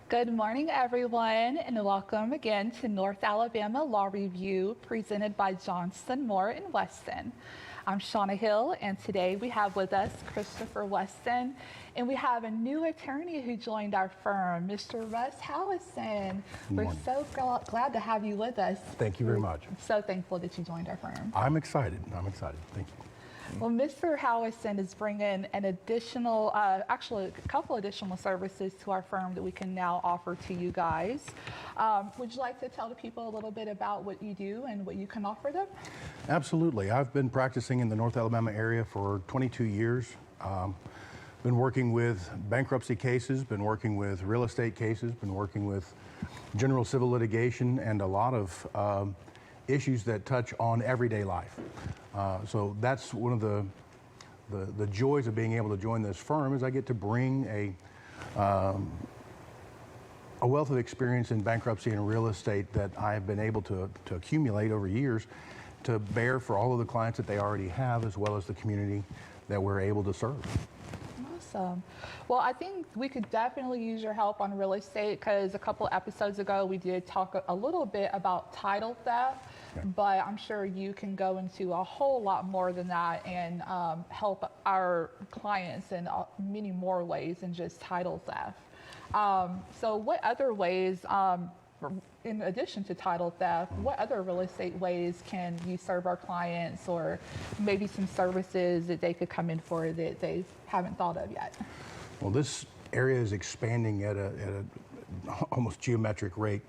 Good morning, everyone, and welcome again to North Alabama Law Review presented by Johnston, Moore, and Weston. I'm Shauna Hill, and today we have with us Christopher Weston, and we have a new attorney who joined our firm, Mr. Russ Howison. We're so glad to have you with us. Thank you very much. I'm so thankful that you joined our firm. I'm excited. Thank you. Well, Mr. Howison is bringing an additional, actually a couple additional services to our firm that we can now offer to you guys. Would you like to tell the people a little bit about what you do and what you can offer them? Absolutely. I've been practicing in the North Alabama area for 22 years. Been working with bankruptcy cases, been working with real estate cases, been working with general civil litigation, and a lot of issues that touch on everyday life. So that's one of the joys of being able to join this firm is I get to bring a wealth of experience in bankruptcy and real estate that I have been able to accumulate over years to bear for all of the clients that they already have, as well as the community that we're able to serve. Awesome. Well, I think we could definitely use your help on real estate because a couple episodes ago we did talk a little bit about title theft, but I'm sure you can go into a whole lot more than that and help our clients in many more ways than just title theft. So what other ways, in addition to title theft, what other real estate ways can you serve our clients, or maybe some services that they could come in for that they haven't thought of yet? Well, this area is expanding at a almost geometric rate.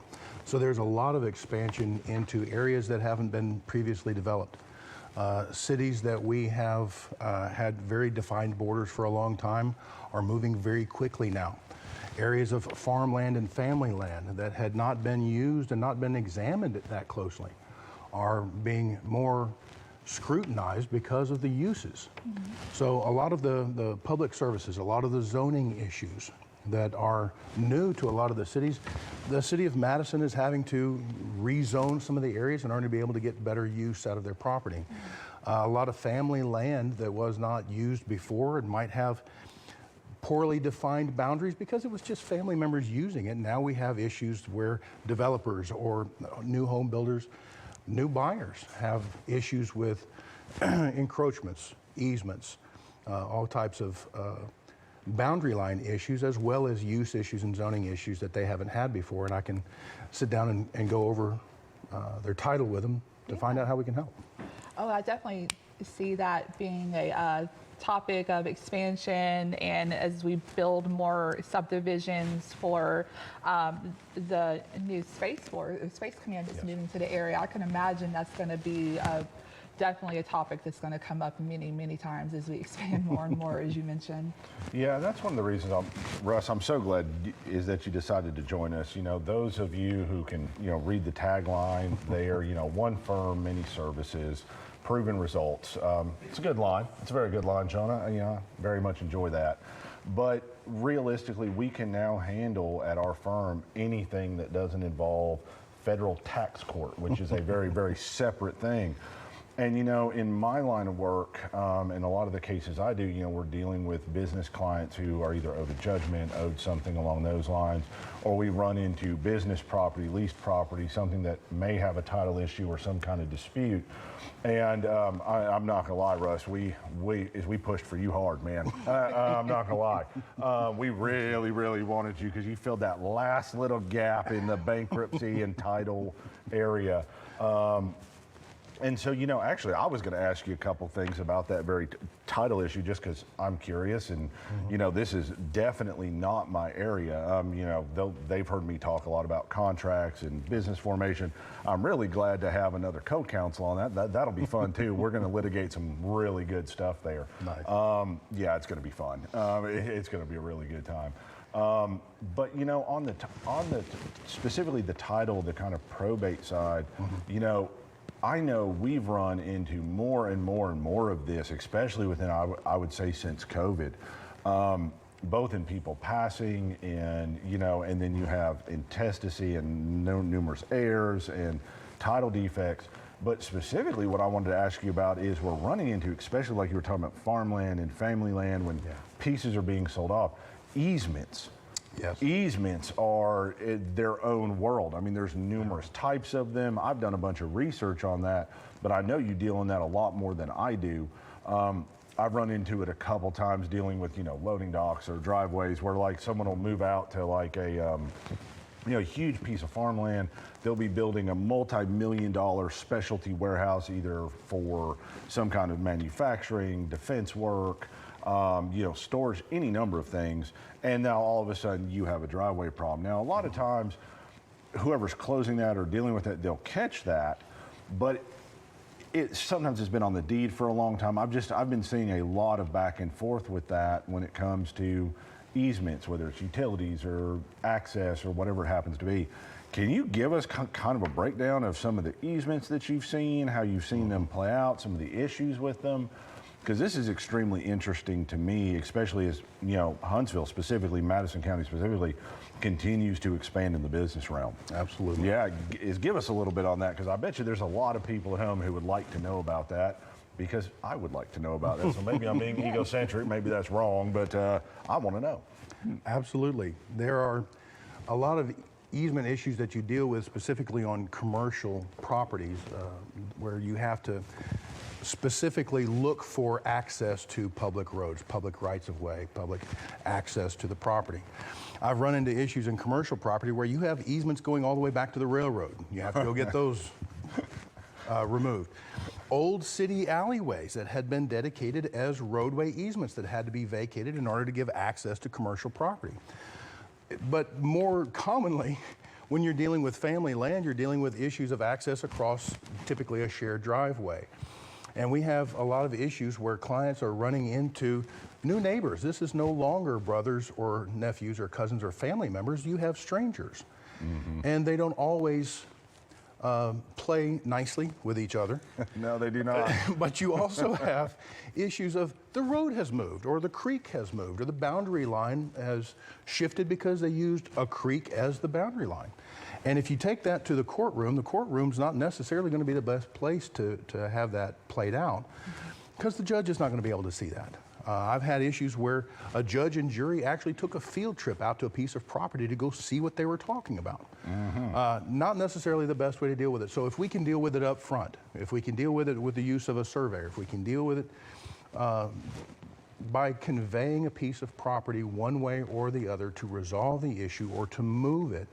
So there's a lot of expansion into areas that haven't been previously developed. Cities that we have had very defined borders for a long time are moving very quickly now. Areas of farmland and family land that had not been used and not been examined that closely are being more scrutinized because of the uses. So a lot of the public services, a lot of the zoning issues that are new to a lot of the cities, the city of Madison is having to rezone some of the areas in order to be able to get better use out of their property. A lot of family land that was not used before and might have poorly defined boundaries because it was just family members using it. Now we have issues where developers or new home builders, new buyers have issues with encroachments, easements, all types of boundary line issues, as well as use issues and zoning issues that they haven't had before. And I can sit down and go over their title with them to find out how we can help. Oh, I definitely see that being a topic of expansion, and as we build more subdivisions for the new space command that's moving to the area, I can imagine that's going to be definitely a topic that's going to come up many times as we expand more and more, as you mentioned. Yeah, that's one of the reasons, Russ, I'm so glad is that you decided to join us. You know, those of you who can, read the tagline there, one firm, many services, proven results. It's a good line. It's a very good line, Jonah. Very much enjoy that. But realistically, we can now handle at our firm anything that doesn't involve federal tax court, which is a very separate thing. And, in my line of work, and a lot of the cases I do, we're dealing with business clients who are either owed a judgment, owed something along those lines, or we run into business property, leased property, something that may have a title issue or some kind of dispute. And I'm not gonna lie, Russ, we pushed for you hard, man. I'm not gonna lie. We really wanted you because you filled that last little gap in the bankruptcy and title area. And so, actually, I was going to ask you a couple things about that very title issue, just because I'm curious, and this is definitely not my area. They've heard me talk a lot about contracts and business formation. I'm really glad to have another co-counsel on that. That'll be fun too. We're going to litigate some really good stuff there. Nice. Yeah, it's going to be fun. It's going to be a really good time. But on the specifically the title, the kind of probate side, I know we've run into more and more of this, especially within, I would say, since COVID, both in people passing and, and then you have intestacy and numerous heirs and title defects. But specifically what I wanted to ask you about is we're running into, especially like you were talking about farmland and family land when pieces are being sold off, easements. Yes. Easements are their own world. I mean, there's numerous types of them. I've done a bunch of research on that, but I know you deal in that a lot more than I do. I've run into it a couple times dealing with, loading docks or driveways where like someone will move out to like a huge piece of farmland. They'll be building a multi-million-dollar specialty warehouse either for some kind of manufacturing, defense work, storage, any number of things. And now all of a sudden you have a driveway problem. Now, a lot of times, whoever's closing that or dealing with it, they'll catch that, but sometimes it's been on the deed for a long time. I've been seeing a lot of back and forth with that when it comes to easements, whether it's utilities or access or whatever it happens to be. Can you give us kind of a breakdown of some of the easements that you've seen, how you've seen them play out, some of the issues with them? Because this is extremely interesting to me, especially as, Huntsville specifically, Madison County specifically, continues to expand in the business realm. Absolutely. Yeah, give us a little bit on that, because I bet you there's a lot of people at home who would like to know about that, because I would like to know about that. So maybe I'm being egocentric, maybe that's wrong, but I want to know. Absolutely. There are a lot of easement issues that you deal with specifically on commercial properties where you have to specifically look for access to public roads, public rights of way, public access to the property. I've run into issues in commercial property where you have easements going all the way back to the railroad. You have to go get those removed. Old city alleyways that had been dedicated as roadway easements that had to be vacated in order to give access to commercial property. But more commonly, when you're dealing with family land, you're dealing with issues of access across typically a shared driveway. And we have a lot of issues where clients are running into new neighbors. This is no longer brothers or nephews or cousins or family members. You have strangers. Mm-hmm. And they don't always play nicely with each other. No, they do not. But you also have issues of the road has moved, or the creek has moved, or the boundary line has shifted because they used a creek as the boundary line. And if you take that to the courtroom's not necessarily going to be the best place to have that played out, because the judge is not going to be able to see that. I've had issues where a judge and jury actually took a field trip out to a piece of property to go see what they were talking about. Mm-hmm. Not necessarily the best way to deal with it. So if we can deal with it up front, if we can deal with it with the use of a surveyor, if we can deal with it by conveying a piece of property one way or the other to resolve the issue or to move it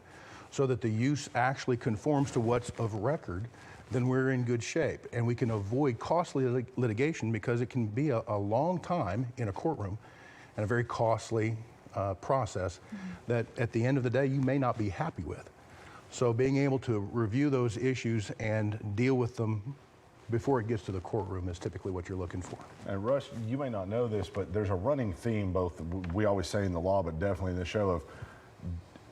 so that the use actually conforms to what's of record, then we're in good shape. And we can avoid costly litigation, because it can be a long time in a courtroom and a very costly process that at the end of the day you may not be happy with. So being able to review those issues and deal with them before it gets to the courtroom is typically what you're looking for. And Russ, you may not know this, but there's a running theme, both we always say in the law, but definitely in the show, of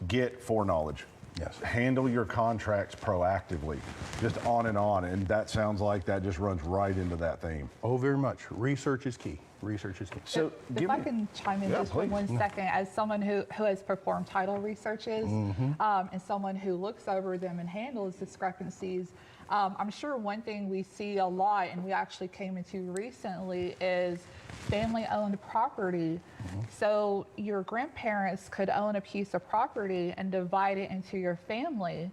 get foreknowledge. Yes. Handle your contracts proactively, just on, and that sounds like that just runs right into that theme. Oh, very much. Research is key. Research is key. So if I can chime in just for 1 second, as someone who has performed title researches and someone who looks over them and handles discrepancies, I'm sure one thing we see a lot, and we actually came into recently, is family-owned property. So your grandparents could own a piece of property and divide it into your family.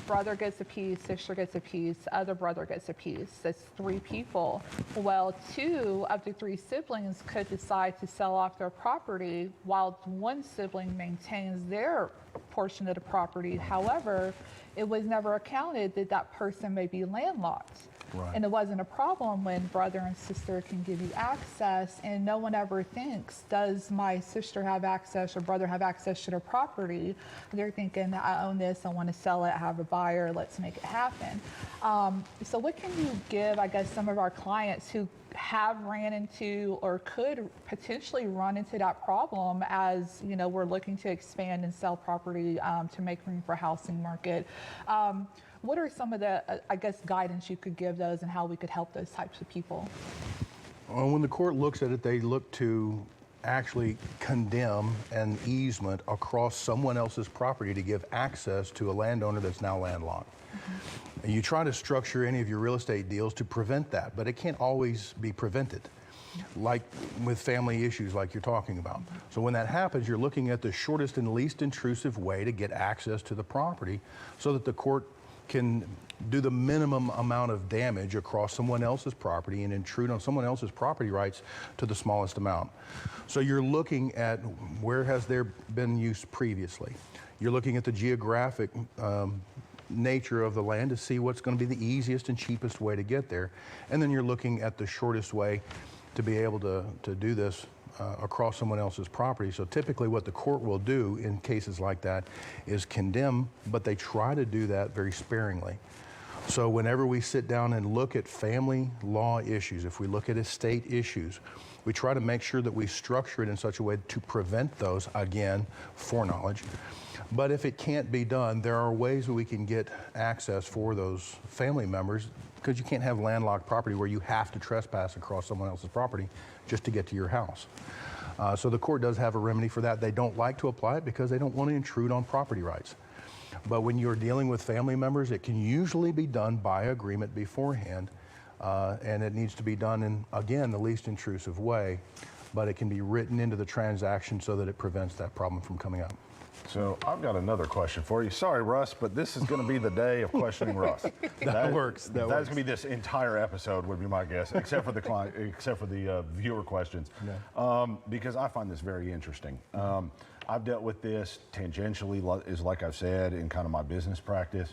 Brother gets a piece, sister gets a piece, other brother gets a piece. That's 3 people. Well, 2 of the 3 siblings could decide to sell off their property while one sibling maintains their portion of the property. However, it was never accounted that that person may be landlocked. Right. And it wasn't a problem when brother and sister can give you access, and no one ever thinks, does my sister have access or brother have access to their property? They're thinking, I own this, I want to sell it, I have a buyer, let's make it happen. So what can you give, I guess, some of our clients who have ran into or could potentially run into that problem as, we're looking to expand and sell property to make room for housing market? What are some of the, guidance you could give those and how we could help those types of people? Well, when the court looks at it, they look to actually condemn an easement across someone else's property to give access to a landowner that's now landlocked. And you try to structure any of your real estate deals to prevent that, but it can't always be prevented. like with family issues like you're talking about. So when that happens, you're looking at the shortest and least intrusive way to get access to the property so that the court can do the minimum amount of damage across someone else's property and intrude on someone else's property rights to the smallest amount. So you're looking at where has there been use previously. You're looking at the geographic nature of the land to see what's going to be the easiest and cheapest way to get there. And then you're looking at the shortest way to be able to do this across someone else's property. So typically what the court will do in cases like that is condemn, but they try to do that very sparingly. So whenever we sit down and look at family law issues, if we look at estate issues, we try to make sure that we structure it in such a way to prevent those, again, foreknowledge. But if it can't be done, there are ways that we can get access for those family members, because you can't have landlocked property where you have to trespass across someone else's property just to get to your house. So the court does have a remedy for that. They don't like to apply it because they don't want to intrude on property rights. But when you're dealing with family members, it can usually be done by agreement beforehand, and it needs to be done in, again, the least intrusive way, but it can be written into the transaction so that it prevents that problem from coming up. So I've got another question for you. Sorry, Russ, but this is going to be the day of questioning Russ. That works. That's going to be this entire episode, would be my guess, except for the client, except for the viewer questions, because I find this very interesting. I've dealt with this tangentially, is like I've said, in kind of my business practice,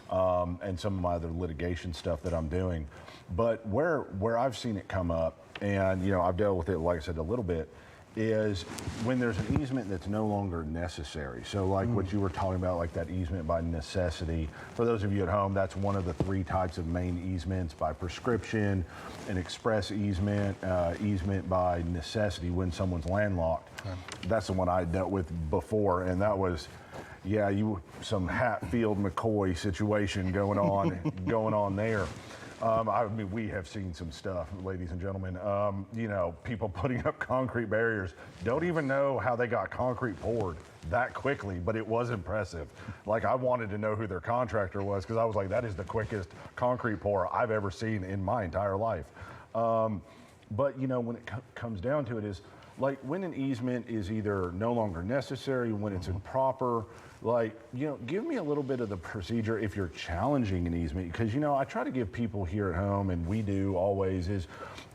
and some of my other litigation stuff that I'm doing. But where I've seen it come up, and I've dealt with it, like I said, a little bit, is when there's an easement that's no longer necessary. So like what you were talking about, like that easement by necessity. For those of you at home, that's one of the 3 types of main easements: by prescription, an express easement, easement by necessity when someone's landlocked. Okay. That's the one I dealt with before, and that was, some Hatfield McCoy situation going on there. I mean, we have seen some stuff, ladies and gentlemen. People putting up concrete barriers, don't even know how they got concrete poured that quickly, but it was impressive. Like, I wanted to know who their contractor was, because I was like, that is the quickest concrete pour I've ever seen in my entire life. But when it comes down to it, is like when an easement is either no longer necessary, when it's improper, give me a little bit of the procedure if you're challenging an easement, because, I try to give people here at home, and we do always, is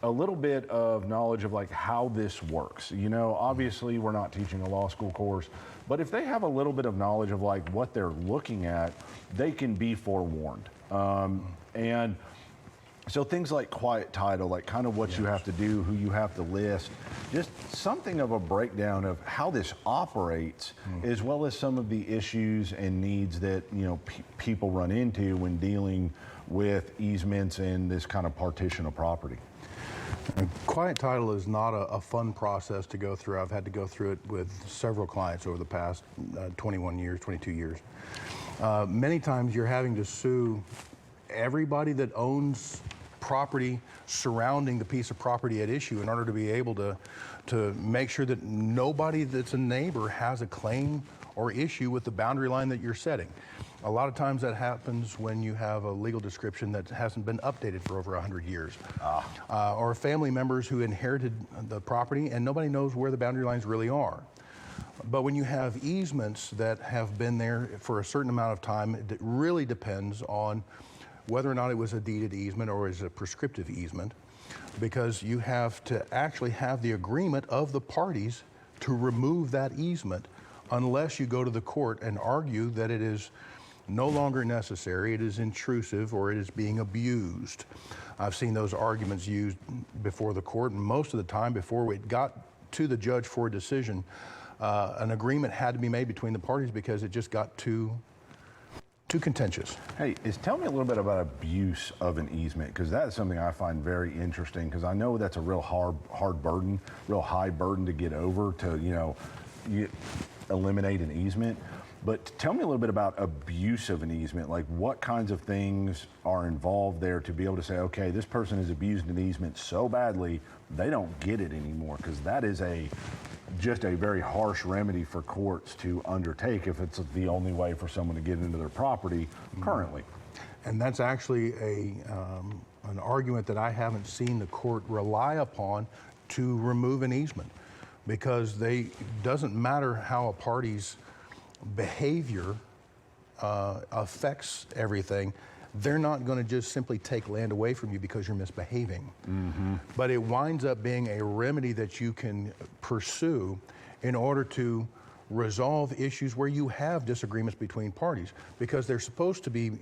a little bit of knowledge of like how this works. Obviously we're not teaching a law school course, but if they have a little bit of knowledge of like what they're looking at, they can be forewarned. And so things like quiet title, like kind of what you have to do, who you have to list, just something of a breakdown of how this operates, as well as some of the issues and needs that people run into when dealing with easements and this kind of partition of property. Quiet title is not a fun process to go through. I've had to go through it with several clients over the past 21 years, 22 years. Many times you're having to sue everybody that owns property surrounding the piece of property at issue in order to be able to make sure that nobody that's a neighbor has a claim or issue with the boundary line that you're setting. A lot of times that happens when you have a legal description that hasn't been updated for over 100 years. Or family members who inherited the property and nobody knows where the boundary lines really are. But when you have easements that have been there for a certain amount of time, it really depends on whether or not it was a deeded easement or is a prescriptive easement, because you have to actually have the agreement of the parties to remove that easement unless you go to the court and argue that it is no longer necessary, it is intrusive, or it is being abused. I've seen those arguments used before the court, and most of the time before it got to the judge for a decision, an agreement had to be made between the parties because it just got too contentious. Hey, tell me a little bit about abuse of an easement, because that is something I find very interesting, because I know that's a real hard burden, real high burden to get over, to eliminate an easement. But tell me a little bit about abuse of an easement, like what kinds of things are involved there to be able to say, okay, this person has abused an easement so badly, they don't get it anymore, because that is just a very harsh remedy for courts to undertake if it's the only way for someone to get into their property currently. And that's actually an argument that I haven't seen the court rely upon to remove an easement, because doesn't matter how a party's behavior affects everything. They're not going to just simply take land away from you because you're misbehaving. But it winds up being a remedy that you can pursue in order to resolve issues where you have disagreements between parties, because they're supposed to be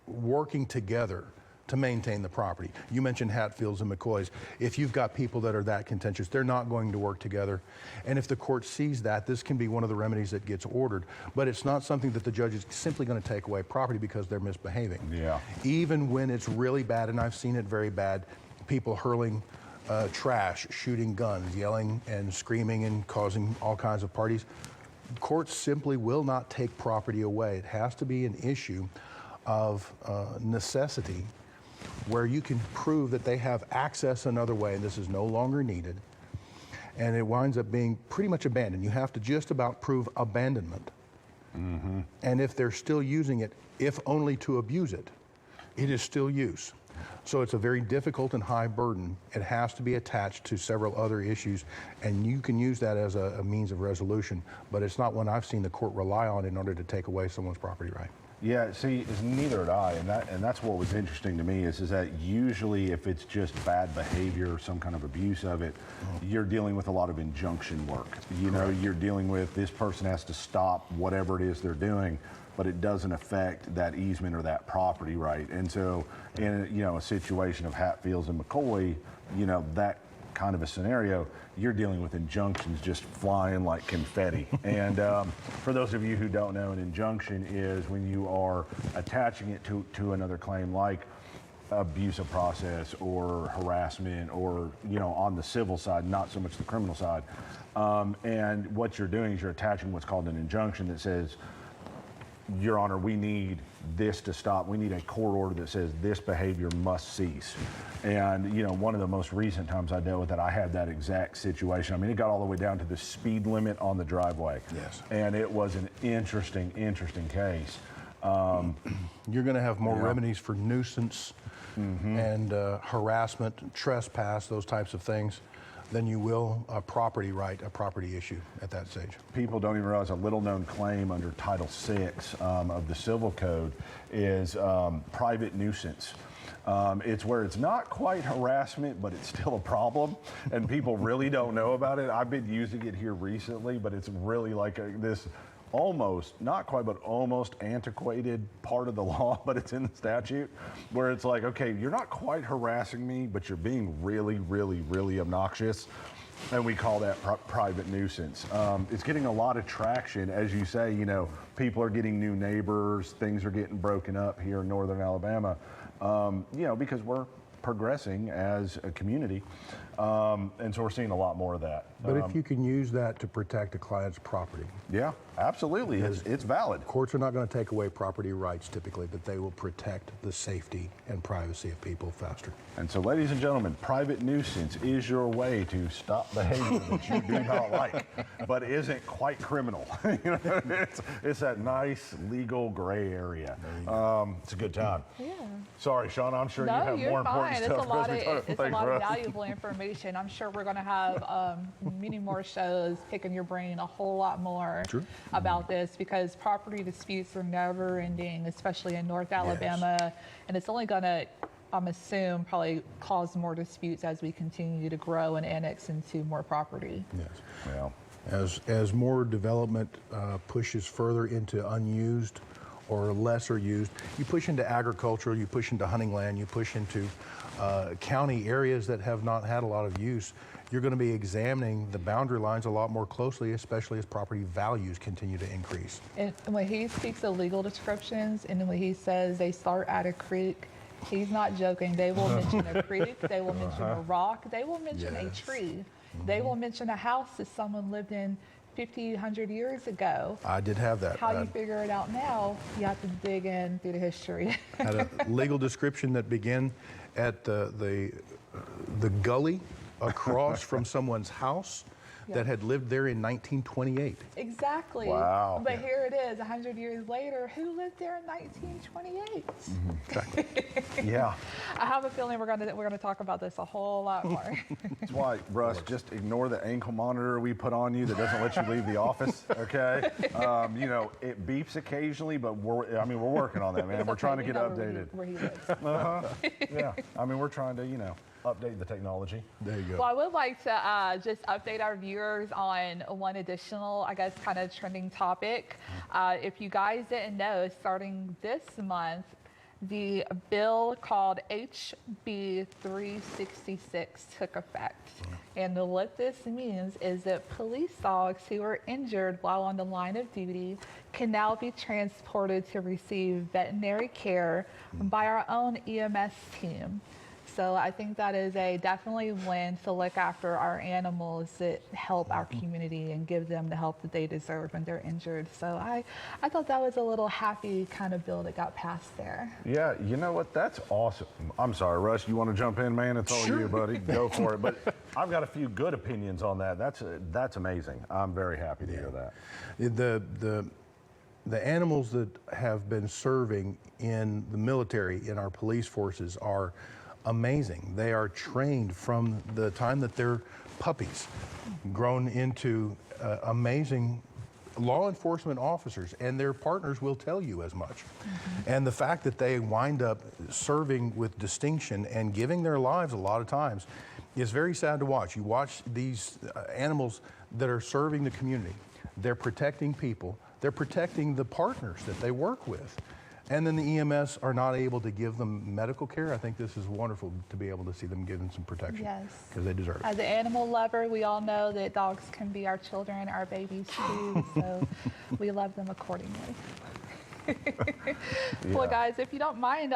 working together to maintain the property. You mentioned Hatfields and McCoys. If you've got people that are that contentious, they're not going to work together. And if the court sees that, this can be one of the remedies that gets ordered. But it's not something that the judge is simply going to take away property because they're misbehaving. Yeah. Even when it's really bad, and I've seen it very bad, people hurling trash, shooting guns, yelling and screaming and causing all kinds of parties, courts simply will not take property away. It has to be an issue of necessity, where you can prove that they have access another way and this is no longer needed, and it winds up being pretty much abandoned. You have to just about prove abandonment. And if they're still using it, if only to abuse it, it is still use. So it's a very difficult and high burden. It has to be attached to several other issues, and you can use that as a means of resolution, but it's not one I've seen the court rely on in order to take away someone's property right. Yeah, see, neither did I, and that's what was interesting to me is that usually if it's just bad behavior or some kind of abuse of it, you're dealing with a lot of injunction work. You know, you're dealing with this person has to stop whatever it is they're doing, but it doesn't affect that easement or that property right. And so in a situation of Hatfields and McCoy, that kind of a scenario, you're dealing with injunctions just flying like confetti. And for those of you who don't know, an injunction is when you are attaching it to another claim, like abuse of process or harassment, or on the civil side, not so much the criminal side. And what you're doing is you're attaching what's called an injunction that says, Your Honor, we need this to stop. We need a court order that says this behavior must cease. And one of the most recent times I dealt with that, I had that exact situation. I mean, it got all the way down to the speed limit on the driveway. Yes. And it was an interesting case. You're going to have more remedies for nuisance and harassment, trespass, those types of things, than you will a property right, a property issue at that stage. People don't even realize a little-known claim under Title VI of the Civil Code is private nuisance. It's where it's not quite harassment, but it's still a problem, and people really don't know about it. I've been using it here recently, but it's really like this almost, not quite, but almost antiquated part of the law, but it's in the statute, where it's like, okay, you're not quite harassing me, but you're being really, really, really obnoxious. And we call that private nuisance. It's getting a lot of traction. As you say, people are getting new neighbors, things are getting broken up here in northern Alabama, because we're progressing as a community. And so we're seeing a lot more of that. But if you can use that to protect a client's property. Yeah, absolutely. It's valid. Courts are not going to take away property rights typically, but they will protect the safety and privacy of people faster. And so, ladies and gentlemen, private nuisance is your way to stop behavior that you do not like, but isn't quite criminal. It's that nice legal gray area. It's a good time. Yeah. Sorry, Shauna, I'm sure you have more important stuff. It's a lot of valuable information. I'm sure we're going to have many more shows picking your brain a whole lot more about this, because property disputes are never ending, especially in North Alabama. Yes. And it's only going to, I'm assume, probably cause more disputes as we continue to grow and annex into more property. Yes. Well, as more development pushes further into unused or lesser used, you push into agriculture, you push into hunting land, you push into county areas that have not had a lot of use, you're going to be examining the boundary lines a lot more closely, especially as property values continue to increase. And when he speaks of legal descriptions, and when he says they start at a creek, he's not joking. They will mention a creek, they will mention a rock, they will mention a tree, they will mention a house that someone lived in 50, 100 years ago. I did have that. How you figure it out now, you have to dig in through the history. Had a legal description that began at the gully across from someone's house that had lived there in 1928. Exactly. Wow. But here it is, 100 years later. Who lived there in 1928? Exactly. Yeah. I have a feeling we're gonna talk about this a whole lot more. That's why, Russ, just ignore the ankle monitor we put on you that doesn't let you leave the office, okay? You know, it beeps occasionally, but we're working on that, man. We're trying to get updated. Where he lives. Yeah. I mean, we're trying to, update the technology. There you go. Well, I would like to just update our viewers on one additional, I guess, kind of trending topic. If you guys didn't know, starting this month, the bill called HB 366 took effect. And what this means is that police dogs who are injured while on the line of duty can now be transported to receive veterinary care by our own EMS team. So I think that is a definitely win to look after our animals that help our community and give them the help that they deserve when they're injured. So I thought that was a little happy kind of bill that got passed there. Yeah, you know what? That's awesome. I'm sorry, Russ, you want to jump in, man? It's all you, buddy. Go for it. But I've got a few good opinions on that. That's amazing. I'm very happy to hear that. The animals that have been serving in the military, in our police forces, are amazing. They are trained from the time that they're puppies, grown into amazing law enforcement officers, and their partners will tell you as much. And the fact that they wind up serving with distinction and giving their lives a lot of times is very sad to watch. You watch these animals that are serving the community. They're protecting people. They're protecting the partners that they work with. And then the EMS are not able to give them medical care. I think this is wonderful to be able to see them given some protection. Yes. Because they deserve it. As an animal lover, we all know that dogs can be our children, our babies too, so we love them accordingly. Well, guys, if you don't mind,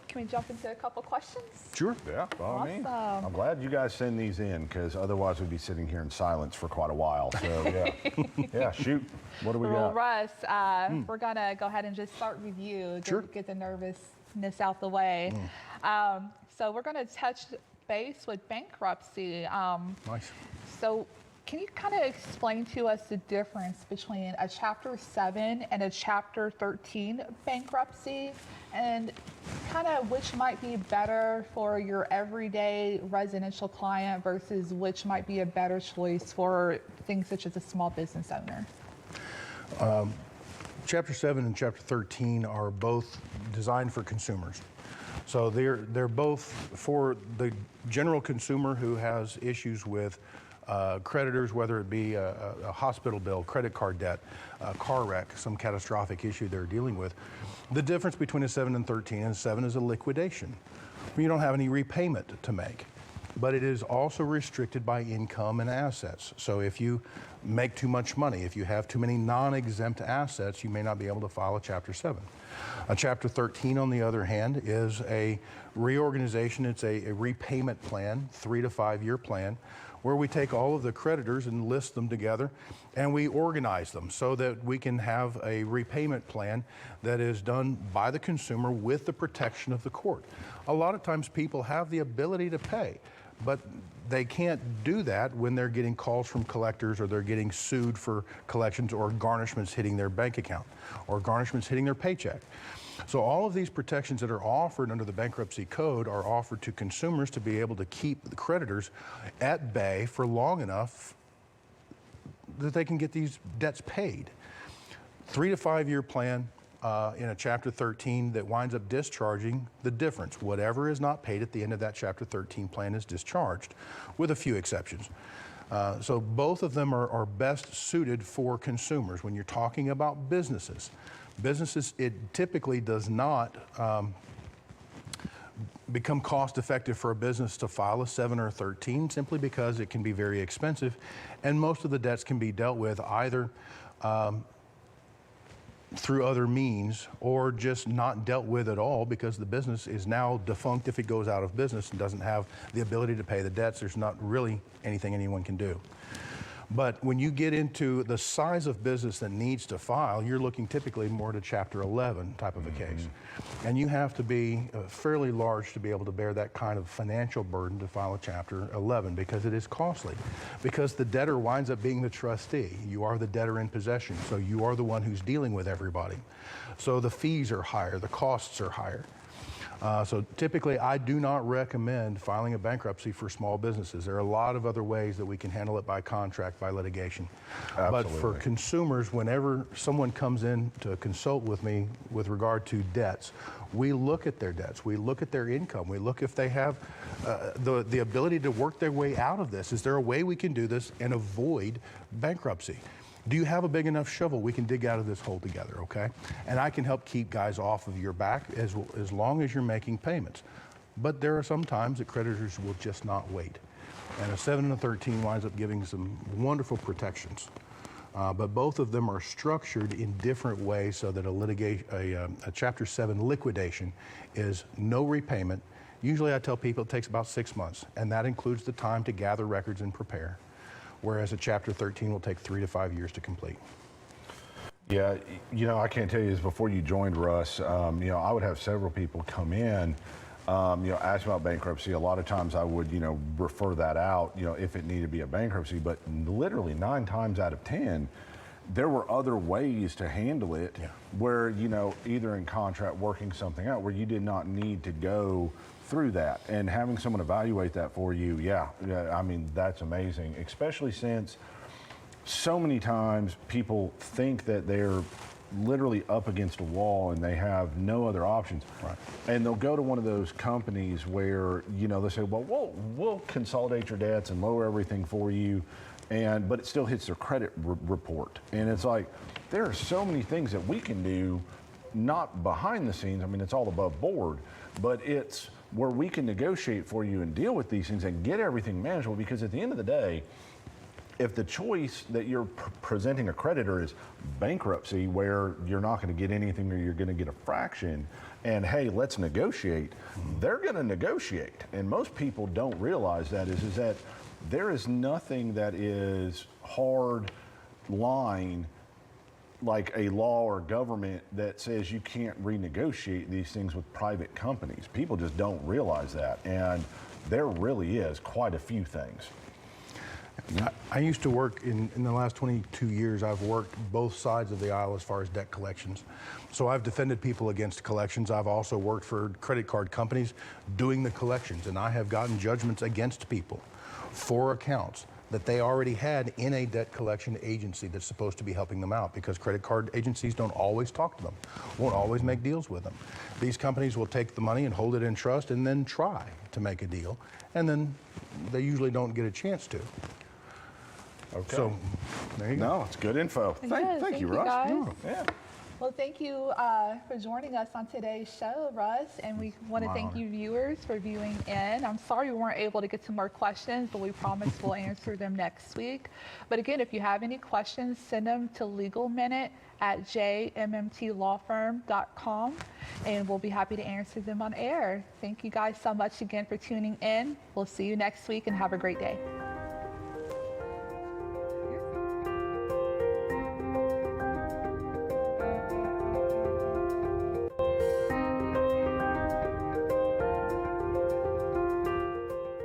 can we jump into a couple questions? Sure. Yeah, by all means. Awesome. I'm glad you guys send these in, because otherwise we'd be sitting here in silence for quite a while. So, yeah. Yeah, shoot. What do we Well, got? Russ, we're going to go ahead and just start with you to Sure. get the nervousness out the way. So we're going to touch base with bankruptcy. Nice. So can you kind of explain to us the difference between a Chapter 7 and a Chapter 13 bankruptcy, and kind of which might be better for your everyday residential client versus which might be a better choice for things such as a small business owner? Chapter 7 and Chapter 13 are both designed for consumers. So they're both for the general consumer who has issues with creditors, whether it be a hospital bill, credit card debt, a car wreck, some catastrophic issue they're dealing with. The difference between a 7 and 13 is 7 is a liquidation. You don't have any repayment to make, but it is also restricted by income and assets. So if you make too much money, if you have too many non-exempt assets, you may not be able to file a Chapter 7. A Chapter 13, on the other hand, is a reorganization. It's a repayment plan, 3 to 5 year plan, where we take all of the creditors and list them together, and we organize them so that we can have a repayment plan that is done by the consumer with the protection of the court. A lot of times people have the ability to pay, but they can't do that when they're getting calls from collectors, or they're getting sued for collections, or garnishments hitting their bank account, or garnishments hitting their paycheck. So all of these protections that are offered under the bankruptcy code are offered to consumers to be able to keep the creditors at bay for long enough that they can get these debts paid. 3 to 5 year plan in a Chapter 13 that winds up discharging the difference. Whatever is not paid at the end of that Chapter 13 plan is discharged, with a few exceptions. So both of them are best suited for consumers. When you're talking about businesses, it typically does not become cost effective for a business to file a 7 or 13, simply because it can be very expensive, and most of the debts can be dealt with either through other means, or just not dealt with at all, because the business is now defunct if it goes out of business and doesn't have the ability to pay the debts. There's not really anything anyone can do. But when you get into the size of business that needs to file, you're looking typically more to Chapter 11 type of a case. And you have to be fairly large to be able to bear that kind of financial burden to file a Chapter 11 because it is costly. Because the debtor winds up being the trustee. You are the debtor in possession, so you are the one who's dealing with everybody. So the fees are higher, the costs are higher. So typically, I do not recommend filing a bankruptcy for small businesses. There are a lot of other ways that we can handle it by contract, by litigation. Absolutely. But for consumers, whenever someone comes in to consult with me with regard to debts, we look at their debts, we look at their income, we look if they have the ability to work their way out of this. Is there a way we can do this and avoid bankruptcy? Do you have a big enough shovel we can dig out of this hole together, okay? And I can help keep guys off of your back as long as you're making payments. But there are some times that creditors will just not wait. And a 7 and a 13 winds up giving some wonderful protections. But both of them are structured in different ways so that a Chapter 7 liquidation is no repayment. Usually I tell people it takes about 6 months, and that includes the time to gather records and prepare. Whereas a Chapter 13 will take 3 to 5 years to complete. Yeah, I can't tell you this, before you joined, Russ, I would have several people come in, ask about bankruptcy. A lot of times I would, refer that out, if it needed to be a bankruptcy, but literally 9 times out of 10, there were other ways to handle it where, either in contract working something out where you did not need to go through that, and having someone evaluate that for you, I mean, that's amazing, especially since so many times people think that they're literally up against a wall and they have no other options. Right. And they'll go to one of those companies where, they say, well, we'll consolidate your debts and lower everything for you, but it still hits their credit report. And it's like, there are so many things that we can do, not behind the scenes. I mean, it's all above board, but it's where we can negotiate for you and deal with these things and get everything manageable, because at the end of the day, if the choice that you're presenting a creditor is bankruptcy, where you're not going to get anything or you're going to get a fraction, and hey, let's negotiate, they're going to negotiate. And most people don't realize that is that there is nothing that is hard line like a law or government that says you can't renegotiate these things with private companies. People just don't realize that, and there really is quite a few things. I used to work in the last 22 years, I've worked both sides of the aisle as far as debt collections. So I've defended people against collections. I've also worked for credit card companies doing the collections, and I have gotten judgments against people for accounts that they already had in a debt collection agency that's supposed to be helping them out, because credit card agencies don't always talk to them, won't always make deals with them. These companies will take the money and hold it in trust and then try to make a deal, and then they usually don't get a chance to. Okay. So there you go. No, it's good info. Thank you, Russ. Guys. Yeah. Well, thank you for joining us on today's show, Russ, and we want to thank you viewers for viewing in. I'm sorry we weren't able to get to more questions, but we promise we'll answer them next week. But again, if you have any questions, send them to legalminute@jmmtlawfirm.com, and we'll be happy to answer them on air. Thank you guys so much again for tuning in. We'll see you next week, and have a great day.